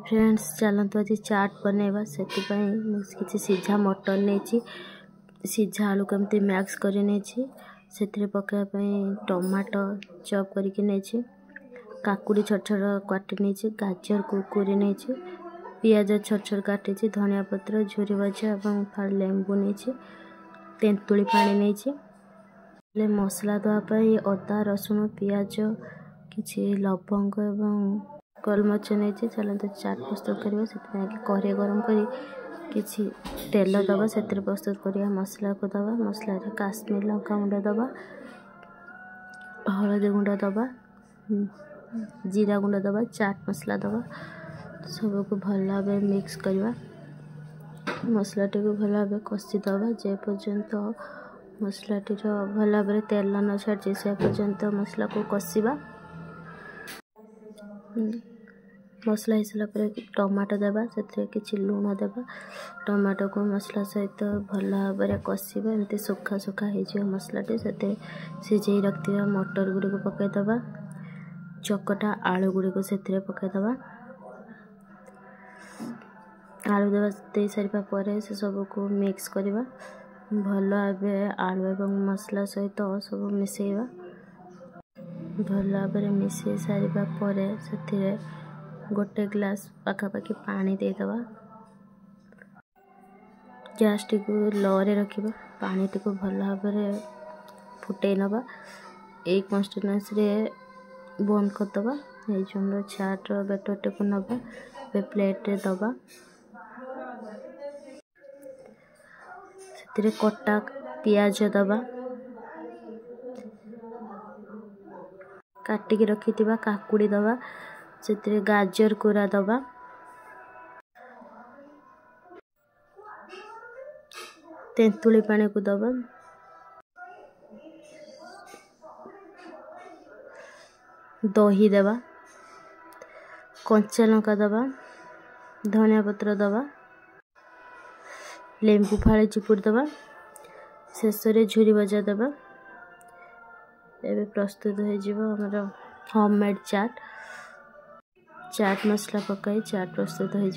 Friends चलते आज चाट बनैबा से किसी सीझा मटर नहीं सीझा आलू कमती मैक्स कर पकापी टमाटो चॉप करके नहीं काकुड़ी छोट छोट काटी नहीं गाजर कुरकुरी नहीं पियाज छोट छोट काटी धनिया पत्र झुरी भजा और लेंबू नहीं तेंतुली पानी नहीं मसला देवाई अदा रसुण पियाज किसी लवंग एवं गोलमरीच नहीं चलते चाट प्रस्तुत करवा से कढ़ाई गरम कर किसी तेल दबा से प्रस्तुत करवा मसला को दबा मसला काश्मीर लंका गुंड दबा हलदी गुंड दबा जीरा गुंड दबा चाट मसला दबा सबको भल भाव मिक्स करवा मसला टी को भल भाव कषि दबा जे पर्यंत मसला टी भल भाव तेल न छाड़ी से पर्यंत मसला को कषिबा मसला हो सारापर टमाटो देवा से किसी लुण देवा टमाटो को मसला सहित भल भाव कषिबा एमती सुखा सुखा हो मसलाटी से सिझे रखि मटर गुड़ी को पकईदबा चकटा आलू गुड़ी को से पकईदबा आलू देवा दे सारा पर से सबको मिक्स करवा भल भाव आलू एवं मसला सहित सब मिसेवा भल भाव मिसई सारा पर से गोटे ग्लास पखापाखि पानी देदबा गैस टी को लो रे रखिबा पानी टी को भल भाव फुटे नबा एक कंसिस्टेंसी रे बंद करदबा ये जो चाट बैटर टी को नबा प्लेट रे दबा से कटा पियाज दबा काटिकी रखि काकुड़ी दबा से गाजर कोरा दबा तेंतुली पानी को दबा दही दबा कंचा लंका दबा धनिया पत्र दबा लेंबू फाड़ी चिपुड़ दबा शेष झुरी भजा दबा एबे प्रस्तुत हो होममेड चाट मसला पकाई चाट प्रस्तुत हो।